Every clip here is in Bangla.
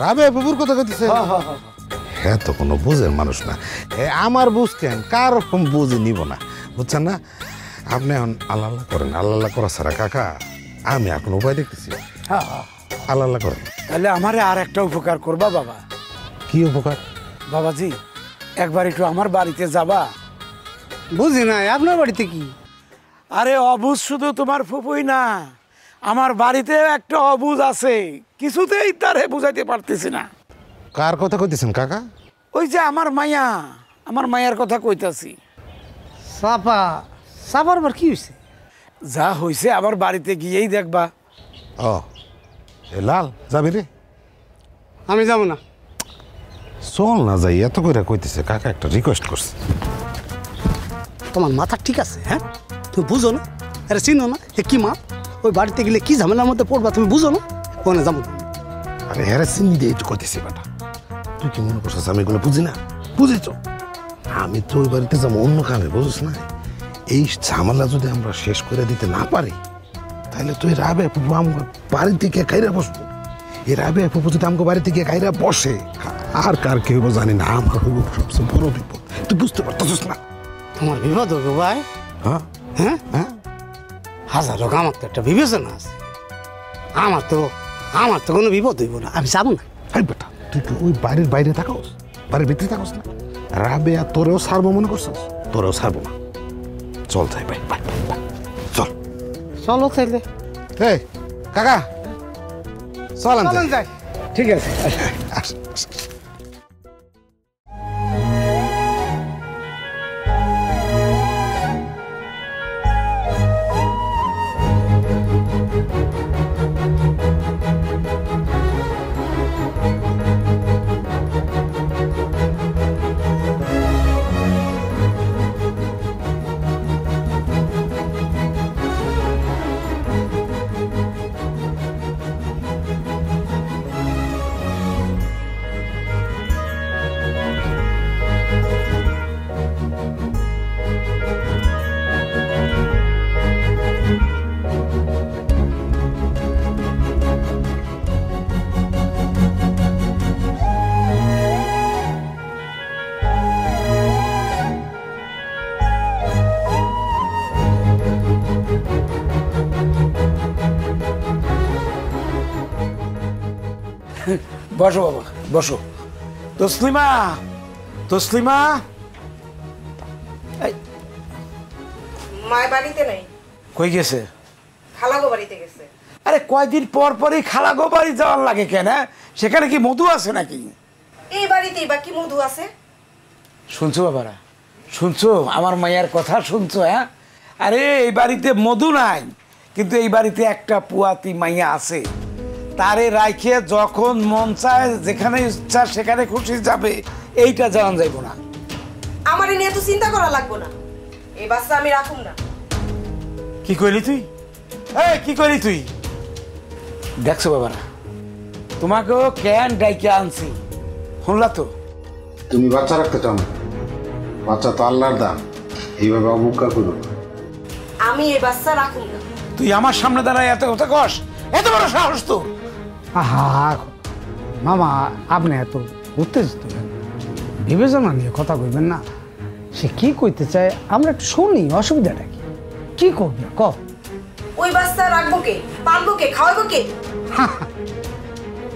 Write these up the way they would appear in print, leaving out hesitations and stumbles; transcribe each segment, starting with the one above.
রাবে বাবুর কথা কইতেছে হ্যাঁ তো কোনো বুঝের মানুষ না আমার বুঝ কেন কার বুঝে নিব না বুঝছেন না আপনি এখন আল্লাহ আল্লাহ করেন আল্লাহ আল্লাহ করা ছাড়া কাকা আমি আর কোনো উপায় দেখতেছি আল্লাহ আল্লাহ করেন তাহলে আমারে আর একটা উপকার করবা বাবা কি উপকার বাবাজি একবার একটু আমার বাড়িতে যাবা বুঝি না আপনার বাড়িতে কি আরে অবুজ শুধু তোমার ফুপুই না আমার বাড়িতে একটা অবুজ আছে কিছুতেই তারে বুঝাইতে পারতেছি না কার কথা কইতেছেন কাকা ওই যে আমার মায়ার কথা কইতাছি সাপার বার কি হয়েছে যা হয়েছে আবার বাড়িতে গিয়েই দেখবা ও এ লাল যাবি রে আমি যাবো না চল না যাই এত করে কইতেছে কাকা একটা রিকোয়েস্ট করছে তোমার মাথা ঠিক আছে হ্যাঁ তুমি বুঝো না আরে চিনো না এ কি মা ওই বাড়িতে গেলে কি ঝামেলার মধ্যে পড়বা তুমি বুঝো না ওখানে যাবো না আরে হ্যাঁ চিনি দিয়ে একটু কইতেছি বেটা তুই কি মনে করছিস আমি এগুলো বুঝি না বুঝেছ আমি তো ওই বাড়িতে যাবো অন্য কামে বুঝিস না এই ঝামেলা যদি আমরা শেষ করে দিতে না পারি তাহলে তুই রাবে ফুপু আমার বাড়ি থেকে খাইরা বসবো এই রাবে ফুপু যদি আমাকে বাড়ি থেকে খাইরা বসে আর কার কেউ জানি না আমার হইব সবচেয়ে বড় বিপদ তুই বুঝতে পারতেছিস না তোমার বিপদ হবে ভাই হ্যাঁ হ্যাঁ হ্যাঁ হাজার হোক আমার তো একটা বিবেচনা আছে আমার তো কোনো বিপদ হইব না আমি যাবো না হাই বেটা তুই তো ওই বাড়ির বাইরে থাকোস বাড়ির ভিতরে থাকোস না রাবে আর তোরেও ছাড়বো মনে করছিস তোরেও ছাড়বো না চল যাই ভাই বাই বাই চল চলো তাইলে এই কাকা চলেন চলেন যাই ঠিক আছে আস বসো বাবা বসো তসলিমা তসলিমা মায়ের বাড়িতে নেই কই গেছে খালাগো বাড়িতে গেছে আরে কয়দিন পর পরই খালাগো বাড়ি যাওয়ার লাগে কেন সেখানে কি মধু আছে নাকি এই বাড়িতেই বা কি মধু আছে শুনছো বাবারা শুনছো আমার মায়ের কথা শুনছো হ্যাঁ আরে এই বাড়িতে মধু নাই কিন্তু এই বাড়িতে একটা পুয়াতি মাইয়া আছে তারে রাইখে যখন মন চায় যেখানে ইচ্ছা সেখানে খুশি যাবে এইটা জানা যাইব না আমার নিয়ে এত চিন্তা করা লাগবো না এই বাচ্চা আমি রাখুম না কি কইলি তুই এই কি কইলি তুই দেখছো বাবারা তোমাকেও ক্যান ডাইকে আনছি শুনলা তো তুমি বাচ্চা রাখতে চাও না বাচ্চা তো আল্লাহর দান এইভাবে অবজ্ঞা করো আমি এই বাচ্চা রাখুম না তুই আমার সামনে দাঁড়ায় এত কথা কস এত বড় সাহস তো আহা মামা আপনি এত উত্তেজিত কেন? বিবেচনা নিয়ে কথা কইবেন না সে কি কইতে চায় আমরা একটু শুনি অসুবিধাটা কি করবে ক ওই বাচ্চা রাখবো কে পালবো কে খাওয়াবো কে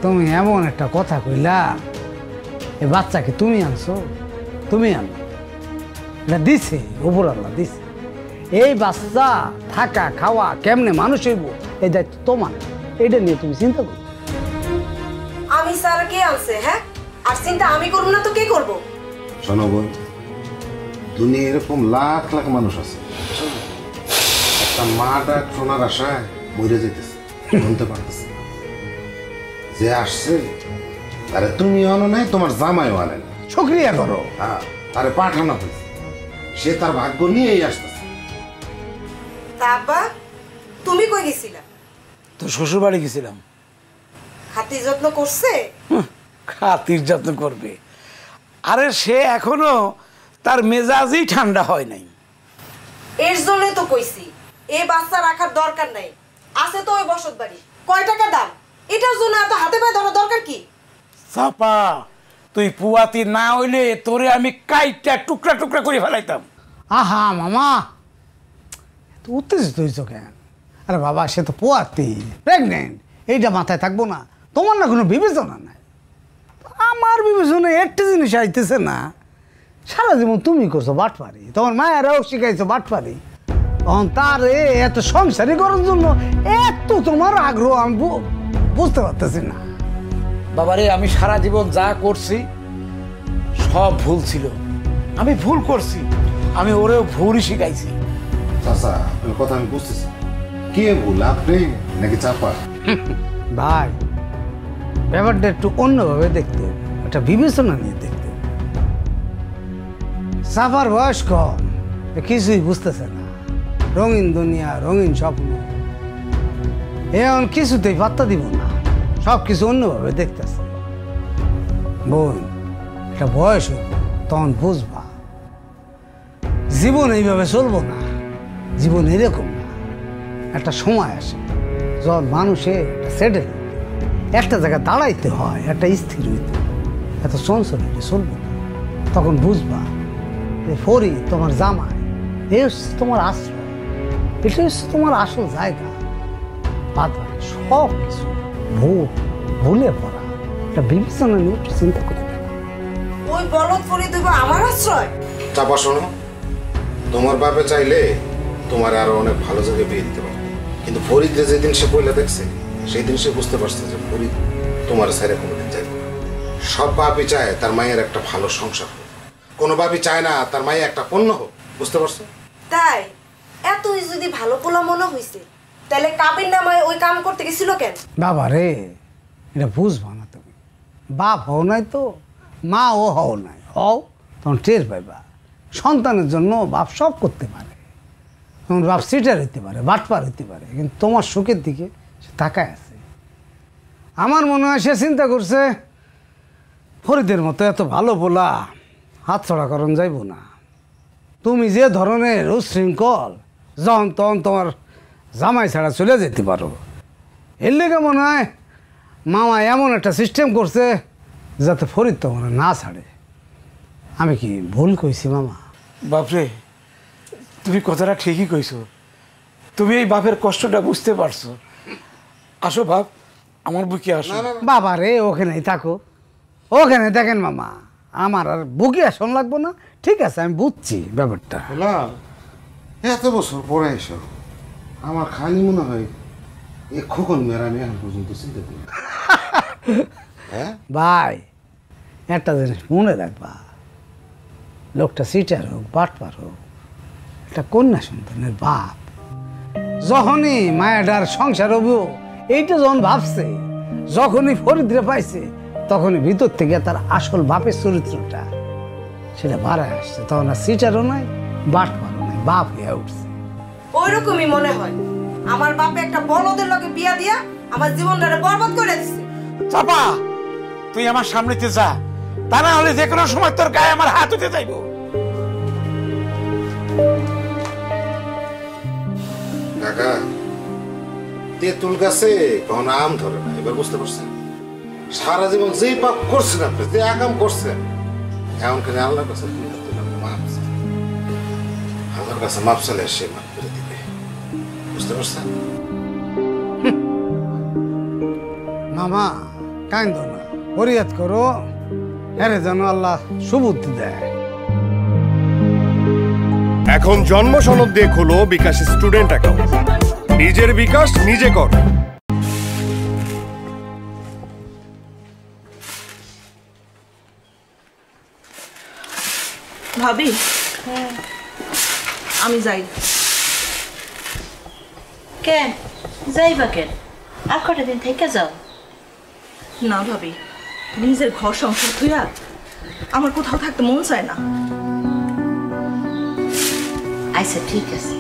তুমি এমন একটা কথা কইলা এই বাচ্চাকে তুমি আনছো তুমি আনো এটা দিছে ওপর আল্লাহ দিছে এই বাচ্চা থাকা খাওয়া কেমনে মানুষ হইব এই দায়িত্ব তোমার এইটা নিয়ে তুমি চিন্তা করো আমি স্যার কে আনছে হ্যাঁ আর চিন্তা আমি করবো না তো কে করবো শোনো বোন দুনিয়া এরকম লাখ লাখ মানুষ আছে একটা মা ডাক শোনার আশায় মরে যেতেছে শুনতে পারতেছে যে আসছে তারে তুমি আনো নাই তোমার জামাইও আনে না শুকরিয়া করো হ্যাঁ তারে পাঠানো হয়েছে সে তার ভাগ্য নিয়েই আসতেছে তা আব্বা তুমি কই গেছিলা তো শ্বশুর বাড়ি গেছিলাম খাতির যত্ন করছে খাতির যত্ন করবে আরে সে এখনো তার মেজাজই ঠান্ডা হয় নাই এর জন্যই তো কইছি এই বাচ্চা রাখার দরকার নাই আছে তো ওই বসত বাড়ি কয় টাকা দাম এটার জন্য এত হাতে পায়ে ধরা দরকার কি চাপা তুই পুয়াতি না হইলে তোরে আমি কাইটা টুকরা টুকরা করে ফেলাইতাম। আহা মামা তো উত্তেজিত হয়েছ কেন? আরে বাবা সে তো পোয়াতি প্রেগনেন্ট, এইটা মাথায় থাকবো না? তোমার না কোনো বিবেচনা নাই? আমার বিবেচনায় একটা জিনিস আইতেছে না। সারা জীবন তুমি করছো বাটপারি, তোমার মায়েরাও শিখাইছো বাটপারি, তখন তার এত সংসারী করার জন্য এত তোমার আগ্রহ আমি বুঝতে পারতেছি না। বাবারে আমি সারা জীবন যা করছি সব ভুল ছিল, আমি ভুল করছি, আমি ওরেও ভুলই শিখাইছি। চাচা আপনার কথা আমি বুঝতেছি, কে ভুল আপনি নাকি চাপা? ভাই ব্যাপারটা একটু অন্যভাবে দেখতে হবে, একটা বিবেচনা নিয়ে দেখতে হবে। সাফার বয়স কম, কিছুই বুঝতেছে না, রঙিন দুনিয়া রঙিন স্বপ্ন, এখন কিছুতেই পাত্তা দিব না, সব কিছু অন্যভাবে দেখতেছে। বোন একটা বয়স হইব, তখন বুঝবা জীবন এইভাবে চলবো না, জীবন এরকম না। একটা সময় আসে যখন মানুষে একটা সেটেল একটা জায়গায় দাঁড়াইতে হয়, একটা স্থির হইতে হয়, এত চঞ্চল হইলে চলবে না। তখন বুঝবা যে ফরি তোমার জামাই, এই হচ্ছে তোমার আশ্রয়, এটা হচ্ছে তোমার আসল জায়গা। বাদ বাকি সব কিছু ভুলে পড়া, একটা বিবেচনা নিয়ে একটু চিন্তা করে দেখো। ওই বলদ ফরি দেব আমার আশ্রয়? চাপা শোনো, তোমার বাপে চাইলে তোমার আরো অনেক ভালো জায়গায় বিয়ে দিতে পারে, কিন্তু ফরিদে যেদিন সে পয়লা দেখছে সেই দিন সে বুঝতে পারছে যে ফরিদ তোমার সাইরে কোনোদিন যাইবে না। সব বাপই চায় তার মায়ের একটা ভালো সংসার হোক, কোনো বাপই চায় না তার মায়ে একটা পণ্য হোক, বুঝতে পারছো? তাই এতই যদি ভালো পোলা মনে হইছে, তাহলে কাবির নামায় ওই কাম করতে গেছিল কেন? বাবা রে, এটা বুঝবা না তুমি, বাপ হও নাই তো মা ও হও নাই, হও তখন টের পাইবা সন্তানের জন্য বাপ সব করতে পারে। তোমার বাপ সিটার হইতে পারে, বাটপার হইতে পারে, কিন্তু তোমার সুখের দিকে সে তাকায় আছে। আমার মনে হয় সে চিন্তা করছে ফরিদের মতো এত ভালো বলা হাতছাড়া করণ যাইব না। তুমি যে ধরনের উশৃঙ্খল, যখন তখন তোমার জামাই ছাড়া চলে যেতে পারো, এর লেগে মনে হয় মামা এমন একটা সিস্টেম করছে যাতে ফরিদ তোমার না ছাড়ে। আমি কি ভুল কইছি মামা? বাপরে তুমি কথাটা ঠিকই কইছো, তুমি এই বাপের কষ্টটা বুঝতে পারছো। আসো বাপ, আমার বুকে আসো। বাবা রে, ওখানেই থাকো, ওখানে দেখেন মামা, আমার আর বুকে আসন লাগবো না। ঠিক আছে, আমি বুঝছি ব্যাপারটা। এত বছর পরে এসো, আমার খালি মনে হয় এ খোকন মেয়েরা আমি এখন পর্যন্ত চিন্তা করি। হ্যাঁ ভাই, একটা জিনিস মনে রাখবা, লোকটা সিটার হোক বাটপার হোক, একটা কন্যা সন্তানের বাপ। যখনই মায়াডার সংসার হব এইটা যখন ভাবছে, যখনই ফরিদরে পাইছে, তখনই ভিতর থেকে তার আসল বাপের চরিত্রটা সেটা বাড়ায় আসছে। তখন আর সিটারও নাই বাটপারও নাই, বাপ হয়ে উঠছে। ওই রকমই মনে হয়, আমার বাপে একটা বলদের লগে বিয়া দিয়া আমার জীবনটা বরবাদ করে দিছে। চাপা তুই আমার সামনেতে যা, তা না হলে যে কোনো সময় তোর গায়ে আমার হাত উঠে যাইব। কাকা, তেঁতুল গাছে কখনো আম ধরে না, এবার বুঝতে পারছেন? সারা জীবন যেই পাপ করছেন আপনি, যে আকাম করছেন, এমনখানে আল্লাহর কাছে মাপ, আল্লাহর কাছে মাপ চলে সে মাপ করে দিবে, বুঝতে পারছেন? মামা কাইন্দ না, ফরিয়াদ করো, এরে যেন আল্লাহ সুবুদ্ধি দেয়। এখন জন্ম সনদ দিয়ে খোলো বিকাশ স্টুডেন্ট অ্যাকাউন্ট। নিজের বিকাশ নিজে কর। ভাবি, আমি যাই। কেন যাইবা কেন? আর কটা দিন থেকে যাও। না ভাবি, নিজের ঘর সংসার থুইয়া আমার কোথাও থাকতে মন চায় না। আচ্ছা ঠিক আছে,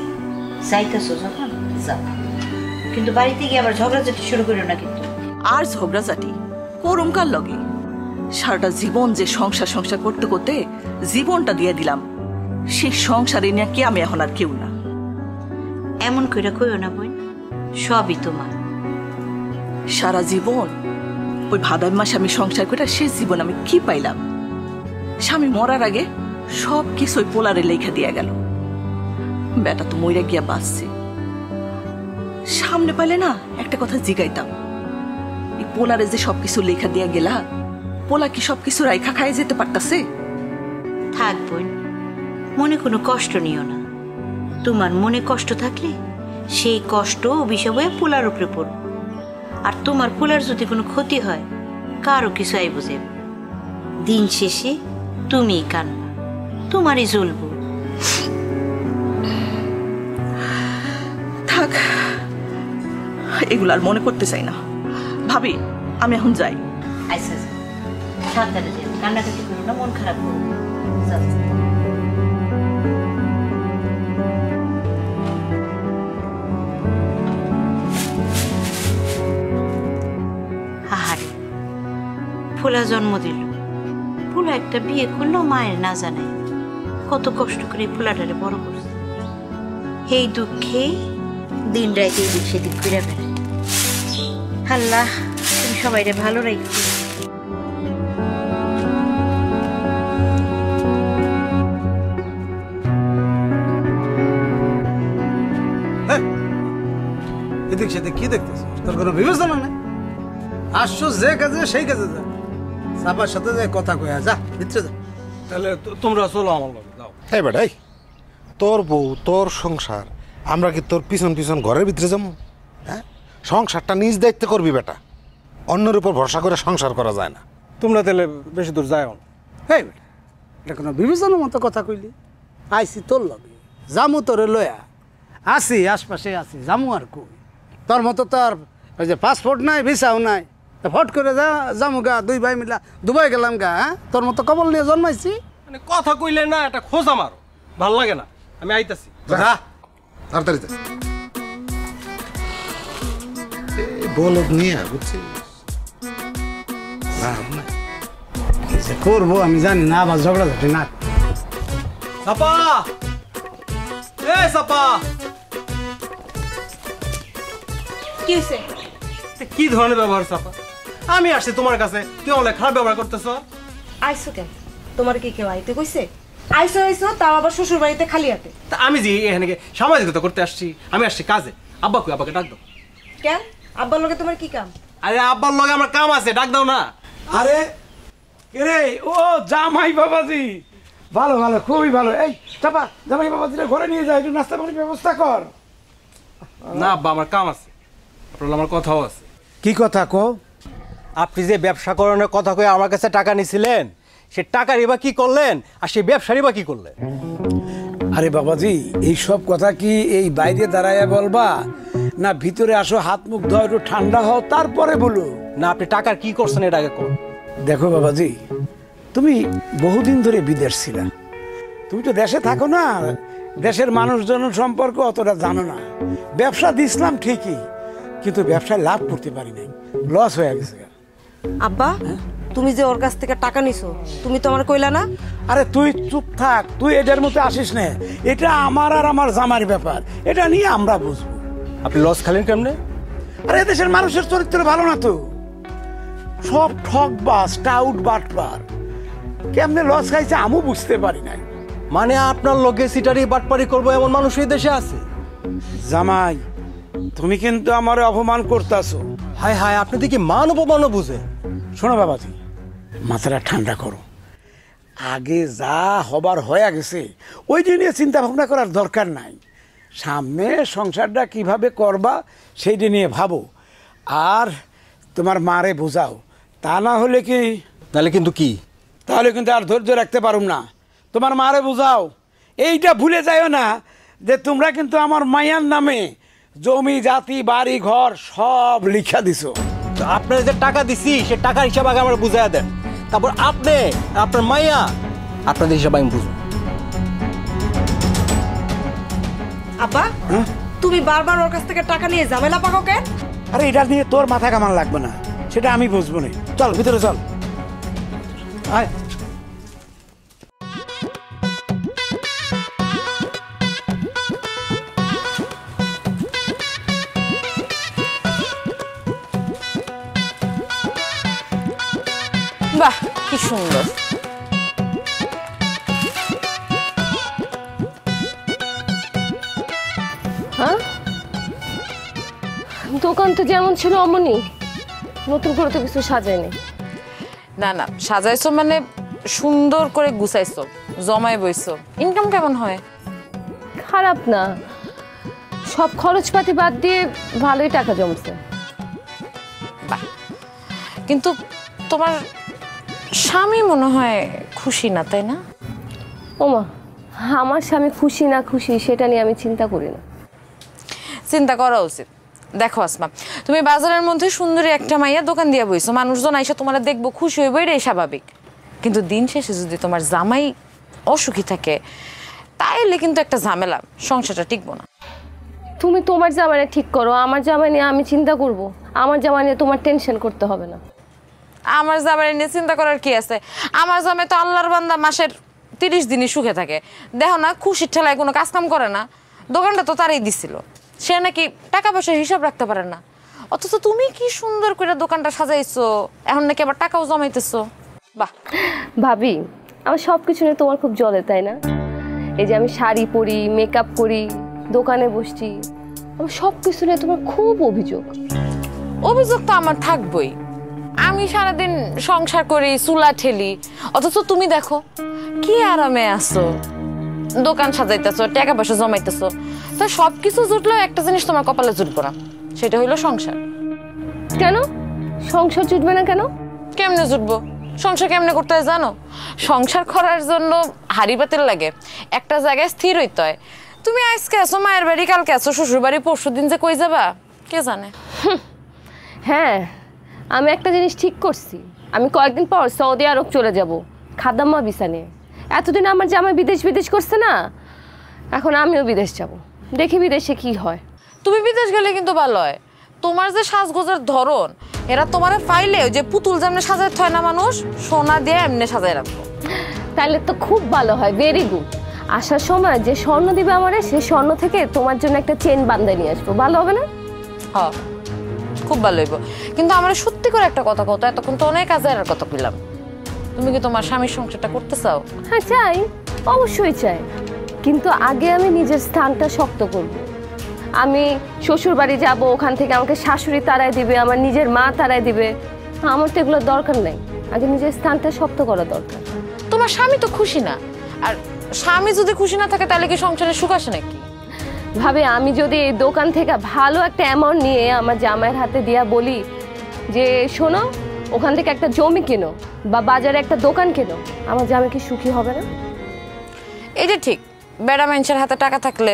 যাইতেছো যখন যাও, কিন্তু বাড়িতে গিয়ে আবার ঝগড়াঝাটি শুরু করো না কিন্তু। আর ঝগড়াঝাটি করুম কার লগে? সারাটা জীবন যে সংসার সংসার করতে করতে জীবনটা দিয়ে দিলাম, সেই সংসারে নিয়ে কি আমি এখন আর কেউ না। এমন কইরা কইও না বোন, সবই তোমার। সারা জীবন ওই ভাদাই মাসে আমি সংসার করে শেষ জীবন আমি কি পাইলাম? স্বামী মরার আগে সব কিছু ওই পোলারে লেখা দিয়া গেল। বেটা তো মইরা গিয়া বাঁচছে। সামনে পাইলে না একটা কথা জিগাইতাম, এই পোলারে যে সবকিছু লেখা দিয়া গেলা, পোলা কি সবকিছু রাইখা খাই যেতে পারতাছে? থাক বোন, মনে কোনো কষ্ট নিও না। তোমার মনে কষ্ট থাকলে সেই কষ্ট অভিশাপ হয়ে পোলার উপরে পড়ো। আর তোমার পোলার যদি কোনো ক্ষতি হয়, কারো কিছু আইব যাইব, দিন শেষে তুমি কানবা, তোমারই জ্বলবো। থাক, এগুলো আর মনে করতে চাই না। ভাবি, আমি এখন যাই। আচ্ছা, সাবধানে যাও, কান্নাকাটি করো না, মন খারাপ করো না। যাও। আহারে, ফুলা জন্ম দিল, ফুলা একটা বিয়ে করলো মায়ের না জানে, কত কষ্ট করে ফুলাটারে বড় করছে। এই দুঃখে দিন রাইতে এদিক সেদিক ঘুরে বেড়ায়। আল্লাহ তুমি সবাইরে ভালো রাখো। এদিক সেদিক কি দেখতেছ? তোর কোনো বিবেচনা নাই? আসছো যে কাজে সেই কাজে যা, সাবার সাথে যে কথা কয়া যা, ভিতরে যা। তাহলে তোমরা চলো আমার লগে যাও। এই বেটাই, তোর বউ, তোর সংসার, আমরা কি তোর পিছন পিছন ঘরের ভিতরে যাবো? হ্যাঁ, সংসারটা নিজ দায়িত্বে করবি বেটা, অন্যের উপর ভরসা করে সংসার করা যায় না। তোমরা তাহলে বেশি দূর যাও না। হেই বেটা, এটা কোনো বিবেচনার মতো কথা কইলি? আইসি তোর লগে, জামু তোরে লয়া আসি, আশপাশে আসি, জামু আর কই? তোর মতো তো আর ওই যে পাসপোর্ট নাই, ভিসাও নাই, ফট করে যা জামু গা, দুই ভাই মিলা দুবাই গেলাম গা। হ্যাঁ, তোর মতো কবল নিয়ে জন্মাইছি। মানে কথা কইলে না একটা খোঁজ আমারও ভাল লাগে না। আমি আইতাছি। যা তাড়াতাড়ি যা। বলদ নিয়ে বুঝছিস লাভ নাই। কি যে করবো আমি জানি না, আবার ঝগড়াঝাটি না। সাপা, এ সাপা, কি হয়েছে? কি ধরনের ব্যবহার সাপা? আমি আসছি তোমার কাছে, তুই আমার খারাপ ব্যবহার করতেছ। আইসো কেন? তোমার কি কেউ আইতে কইছে? আইসো আইসো, তাও আবার শ্বশুর বাড়িতে খালি হাতে। তা আমি যে এখানে সামাজিকতা করতে আসছি, আমি আসছি কাজে। আব্বা কই, আব্বাকে ডাক দাও। কেন? আব্বার লগে তোমার কি কাম? আরে আব্বার লগে আমার কাম আছে, ডাক দাও না। আরে রে, ও জামাই বাবাজি, ভালো ভালো, খুবই ভালো। এই চাপা, জামাই বাবাজিরা ঘরে নিয়ে যায়, একটু নাস্তা পানির ব্যবস্থা কর। না আব্বা, আমার কাম আছে, আপনার আমার কথাও আছে। কি কথা কো? আপনি যে ব্যবসা করানোর কথা কয়ে আমার কাছে টাকা নিছিলেন, সে টাকার এবার কি করলেন, আর সেই ব্যবসারই বা কি করলেন? আরে বাবাজি, এই সব কথা কি এই বাইরে দাঁড়ায় বলবা, না ভিতরে আসো, হাত মুখ ধোয়া, একটু ঠান্ডা হও, তারপরে বলো। না আপনি টাকার কি করছেন এটা আগে কোন। দেখো বাবাজি, তুমি বহুদিন ধরে বিদেশ ছিলা, তুমি তো দেশে থাকো না, দেশের মানুষজন সম্পর্কে অতটা জানো না। ব্যবসা দিছিলাম ঠিকই, কিন্তু ব্যবসায় লাভ করতে পারি নাই, লস হয়ে গেছে। আব্বা, তুমি যে ওর কাছ থেকে টাকা নিছো, তুমি তো আমার কইলা না? আরে তুই চুপ থাক, তুই এটার মধ্যে আসিস না। এটা আমার আর আমার জামার ব্যাপার, এটা নিয়ে আমরা বুঝবো। আপনি লস খালেন কেমনে? আরে দেশের মানুষের চরিত্র ভালো না তো, সব ঠকবাজ, টাউট বাটপার, কেমনে লস খাইছে আমু বুঝতে পারি নাই। মানে আপনার লগে সিটারি বাটপারি করবো এমন মানুষ এই দেশে আছে? জামাই, তুমি কিন্তু আমার অপমান করতেছো। হায় হায়, আপনি দেখি মান অপমানও বুঝেন। শোনো বাবাজি, মাথাটা ঠান্ডা করো, আগে যা হবার হয়ে গেছে ওইটা নিয়ে চিন্তা ভাবনা করার দরকার নাই। সামনে সংসারটা কিভাবে করবা সেইটা নিয়ে ভাবো, আর তোমার মারে বোঝাও। তা না হলে কি, তাহলে কিন্তু কি, তাহলে কিন্তু আর ধৈর্য রাখতে পারুম না। তোমার মারে বোঝাও, এইটা ভুলে যাইও না যে তোমরা কিন্তু আমার মায়ার নামে জমি জাতি বাড়ি ঘর সব লিখা দিছো। তো আপনার যে টাকা দিছি সে টাকার হিসাব আগে আমার বুঝাইয়া দেন, তারপর আপনি আপনার মাইয়া আপনাদের হিসাব আমি বুঝবো। আব্বা, তুমি বারবার ওর কাছ থেকে টাকা নিয়ে ঝামেলা পাকো কেন? আরে এটা নিয়ে তোর মাথা কামান লাগবে না, সেটা আমি বুঝবো না। চল ভিতরে চল, আয়। বাহ কি সুন্দর। হ্যাঁ, দোকান তো যেমন ছিল অমনি, নতুন করে তো কিছু সাজায়নি। না না, সাজাইছো মানে সুন্দর করে গুছাইছো, জমায় বইছো। ইনকাম কেমন হয়? খারাপ না, সব খরচপাতি বাদ দিয়ে ভালোই টাকা জমছে। বাহ, কিন্তু তোমার স্বামী মনে হয় খুশি না, তাই না? ওমা, আমার স্বামী খুশি না খুশি সেটা নিয়ে আমি চিন্তা করি না। চিন্তা করা উচিত। দেখো আসমা, তুমি বাজারের মধ্যে সুন্দরী একটা মাইয়া দোকান দিয়ে বইছো, মানুষজন আইসা তোমার দেখবো, খুশি হইব, এটাই স্বাভাবিক। কিন্তু দিন শেষে যদি তোমার জামাই অসুখী থাকে তাইলে কিন্তু একটা ঝামেলা, সংসারটা টিকবো না। তুমি তোমার জামাইনে ঠিক করো, আমার জামাই নিয়ে আমি চিন্তা করব। আমার জামাই নিয়ে তোমার টেনশন করতে হবে না। আমার জামাই নিয়ে চিন্তা করার কি আছে? আমার জামাই তো আল্লাহর বান্দা, মাসের 30 দিনই সুখে থাকে। দেখো না, খুশির ঠেলায় কোনো কাজ কাম করে না। দোকানটা তো তারই দিছিল, সে নাকি টাকা পয়সার হিসাব রাখতে পারে না। অথচ তুমি কি সুন্দর করে দোকানটা সাজাইছো, এখন নাকি আবার টাকাও জমাইতেছো। বাহ ভাবি, আমার সব কিছু নিয়ে তোমার খুব জ্বলে, তাই না? এই যে আমি শাড়ি পরি, মেকআপ করি, দোকানে বসছি, আমার সব কিছু নিয়ে তোমার খুব অভিযোগ। অভিযোগ তো আমার থাকবই। আমি সারাদিন সংসার করি, চুলা ঠেলি, অথচ তুমি দেখো কি আরামে আছো, দোকান সাজাইতেছো, টাকা পয়সা জমাইতেছো। তো সবকিছু জুটলেও একটা জিনিস তোমার কপালে জুটবো না, সেটা হইলো সংসার। কেন সংসার জুটবে না? কেন? কেমনে জুটবো? সংসার কেমনে করতে হয় জানো? সংসার করার জন্য হাড়ি পাতিল লাগে, একটা জায়গায় স্থির হইতে হয়। তুমি আজকে আছো মায়ের বাড়ি, কালকে আছো শ্বশুর বাড়ি, পরশু দিন যে কই যাবা কে জানে। হ্যাঁ, আমি একটা জিনিস ঠিক করছি, আমি কয়েকদিন পর সৌদি আরব চলে যাব খাদাম্মা ভিসা নিয়ে। এতদিন আমার জামাই বিদেশ করছে না, এখন আমিও বিদেশ যাব, দেখি বিদেশে কি হয়। তুমি বিদেশ গেলে কিন্তু ভালো হয়। তোমার যে সাজগোজের ধরন, এরা তোমারে ফাইলে যে পুতুল যেমনি সাজায় হয় না মানুষ, সোনা দিয়ে এমনি সাজায় রাখবো। তাহলে তো খুব ভালো হয়, ভেরি গুড। আসার সময় যে স্বর্ণ দিবে আমারে, সেই স্বর্ণ থেকে তোমার জন্য একটা চেন বাঁধায় নিয়ে আসবো, ভালো হবে না? হ্যাঁ, খুব ভালো হইব। কিন্তু আমার সত্যি করে একটা কথা কত, এতক্ষণ তো অনেক কাজের কথা কইলাম, তুমি কি তোমার স্বামীর সংসারটা করতে চাও? হ্যাঁ চাই, অবশ্যই চাই, কিন্তু আগে আমি নিজের স্থানটা শক্ত করব। আমি শ্বশুর বাড়ি যাব, ওখান থেকে আমাকে শাশুড়ি তাড়ায় দিবে, আমার নিজের মা তাড়ায় দিবে, আমার তো এগুলোর দরকার নেই। আগে নিজের স্থানটা শক্ত করা দরকার। তোমার স্বামী তো খুশি না, আর স্বামী যদি খুশি না থাকে তাহলে কি সংসারে সুখ আসে নাকি? ভাবে আমি যদি এই দোকান থেকে ভালো একটা অ্যামাউন্ট নিয়ে আমার জামাইয়ের হাতে দিয়া বলি যে শোনো, ওখান থেকে একটা জমি কেনো বা বাজারে একটা দোকান কেনো, আমার জামাই কি সুখী হবে না? এটা ঠিক, বেড়া মানুষের হাতে টাকা থাকলে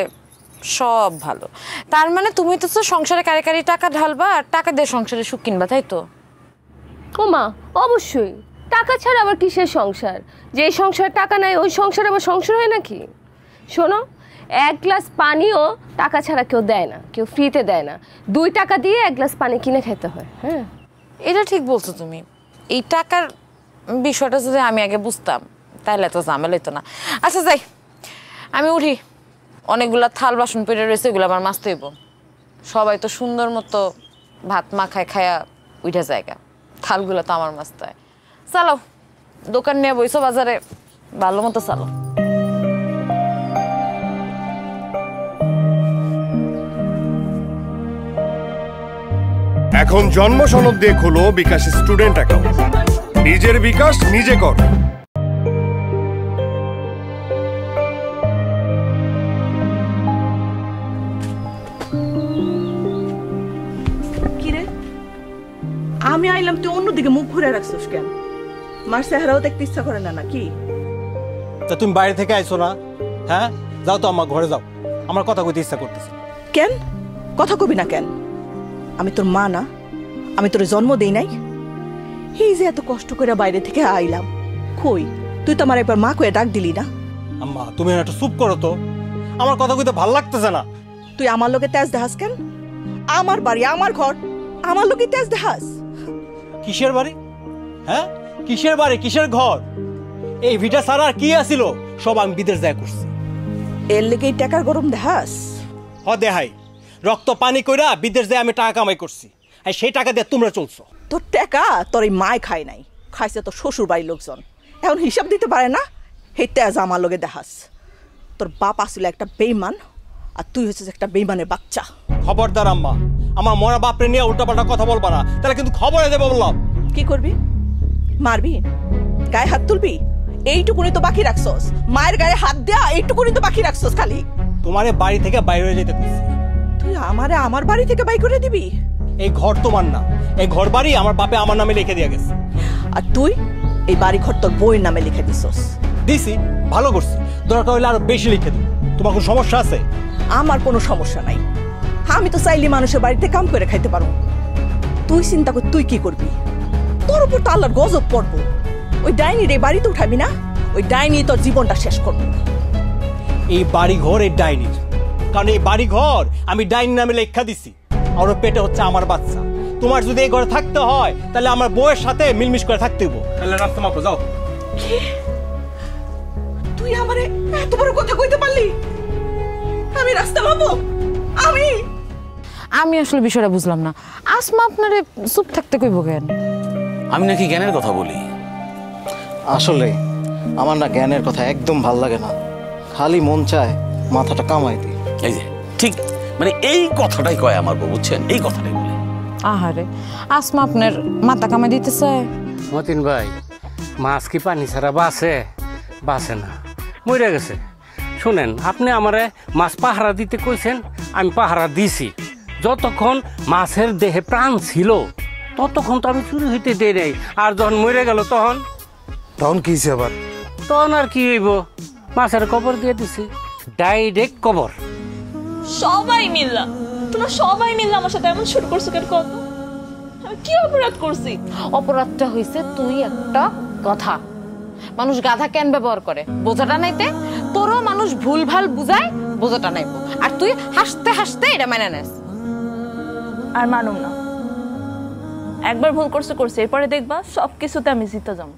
সব ভালো। তার মানে তুমি তো সংসারে কারি কারি টাকা ঢালবা আর টাকা দিয়ে সংসারে সুখ কিনবা, তাই তো? ও মা, অবশ্যই। টাকা ছাড়া আবার কিসের সংসার? যে সংসারে টাকা নাই ওই সংসারে আবার সংসার হয় নাকি? শোনো, 1 গ্লাস পানিও টাকা ছাড়া কেউ দেয় না, কেউ ফ্রিতে দেয় না। 2 টাকা দিয়ে 1 গ্লাস পানি কিনে খেতে হয়। হ্যাঁ, এটা ঠিক বলছো তুমি। এই টাকার বিষয়টা যদি আমি আগে বুঝতাম তাহলে এত ঝামেলা হইতো না। আচ্ছা যাই, আমি উঠি, অনেকগুলা থাল বাসন পেরে রয়েছে, এগুলো আমার মাছতে হইব। সবাই তো সুন্দর মতো ভাত মাখায় খায়া উঠে জায়গা, থালগুলো তো আমার মাছতে হয়। চালো, দোকান নিয়ে বইছো বাজারে, ভালো মতো চালো। এখন জন্ম সনদ দিয়ে খোলো বিকাশ স্টুডেন্ট অ্যাকাউন্ট। নিজের বিকাশ নিজে কর। কিরে, আমি আইলাম তুই অন্যদিকে মুখ ঘুরে রাখছিস কেন? মার চেহারাও দেখতে ইচ্ছা করে না নাকি? তা তুমি বাইরে থেকে আইছো না? হ্যাঁ, যাও তো আমার ঘরে যাও, আমার কথা কইতে ইচ্ছা করতেছে। কেন কথা কবি না কেন? আমি তোর মা না? আমি তোর জন্ম দেই নাই? এই যে এত কষ্ট করে বাইরে থেকে আইলাম, কই তুই তো আমার একবার মা কয়ে ডাক দিলি না? আম্মা তুমি একটু চুপ করো তো, আমার কথা কইতে ভালো লাগতেছে না। তুই আমার লোকে তেজ দেখাস কেন? আমার বাড়ি, আমার ঘর, আমার লোকে তেজ দেখাস? কিসের বাড়ি? হ্যাঁ, কিসের বাড়ি, কিসের ঘর? এই ভিটা ছাড়া আর কি আছিল? সব আমি বিদেশ যায় করছি। এর লেগে টাকার গরম দেখাস? হ দেহাই, রক্ত পানি কইরা বিদেশ যায় আমি টাকা কামাই করছি, আর সেই টাকা দিয়ে তোমরা চলছো। তোর টাকা তোর এই মায় খায় নাই, খাইছে তো শ্বশুর বাড়ির লোকজন, এখন হিসাব দিতে পারে না। হে তেজ আমার লগে দেখাস। তোর বাপ আসলে একটা বেইমান, আর তুই হচ্ছিস একটা বেইমানের বাচ্চা। খবরদার আম্মা, আমার মরা বাপরে নিয়ে উল্টাপাল্টা কথা বলবা না, তাহলে কিন্তু খবরে দেবো বললাম। কি করবি? মারবি? গায়ে হাত তুলবি? এইটুকুনি তো বাকি রাখছস। মায়ের গায়ে হাত দেয়া এইটুকুনি তো বাকি রাখছস খালি। তোমারে বাড়ি থেকে বাইরে হয়ে যেতে কইছি। তুই আমারে আমার বাড়ি থেকে বাই করে দিবি? এই ঘর তোমার না, এই ঘর বাড়ি আমার বাপে আমার নামে লিখে দিয়ে গেছে। আর তুই এই বাড়ি ঘর তোর বউয়ের নামে লিখে দিছস। দিছি, ভালো করছি। দরকার হলে আরো বেশি লিখে দিই। তোমার কোনো সমস্যা আছে? আমার কোনো সমস্যা নাই, আমি তো চাইলে মানুষের বাড়িতে কাম করে খাইতে পারো। তুই চিন্তা কর তুই কি করবি। তোর উপর তো আল্লাহর গজব পড়বো। ওই ডাইনির এই বাড়িতে উঠাবি না, ওই ডাইনি তোর জীবনটা শেষ করবো। এই বাড়ি ঘর এই ডাইনির, কারণ এই বাড়ি ঘর আমি ডাইনি নামে লেখা দিছি, আর ওর পেটে হচ্ছে আমার বাচ্চা। তোমার যদি এই ঘরে থাকতে হয় তাহলে আমার বউয়ের সাথে মিলমিশ করে থাকতে হইব। তাহলে রাস্তা মাপো, যাও। কি? তুই আমারে এত বড় কথা কইতে পারলি? আমি রাস্তা মাপো? আমি আসলে বিষয়টা বুঝলাম না। আসমা আপনারে চুপ থাকতে কইব কেন? আমি নাকি জ্ঞানের কথা বলি? আসলে আমার না জ্ঞানের কথা একদম ভাল লাগে না, খালি মন চায় মাথাটা কামাই দিই। এই যে ঠিক মানে এই কথাটাই কয় আমার বউ, বুঝছেন? এই কথাটাই বলে। আহারে, আসমা আপনার মাথা কামাই দিতে চায়? মতিন ভাই, মাছ কি পানি ছাড়া বাঁচে? বাঁচে না, মরে গেছে। শুনেন, আপনি আমারে মাছ পাহারা দিতে কইছেন, আমি পাহারা দিছি। যতক্ষণ মাছের দেহে প্রাণ ছিল ততক্ষণ তো আমি চুরি হইতে দেই নাই। আর যখন মরে গেল তখন কি হয়েছে আবার? তখন আর কি হইব, মাছের কবর দিয়ে দিছি, ডাইরেক্ট কবর। সবাই মিললাম, তোমরা সবাই মিললাম আমার সাথে এমন শুরু করছো কেন? কত আমি কি অপরাধ করছি? অপরাধটা হইছে তুই একটা কথা। মানুষ গাধা কেন ব্যবহার করে? বোঝাটা নাইতে তোরও মানুষ ভুল ভাল বুঝায়, বোঝাটা নাইবো। আর তুই হাসতে হাসতে এটা মেনে নেস। আর মানুম না, একবার ভুল করছে, এরপরে দেখবা সবকিছুতে আমি জিতে যাবো।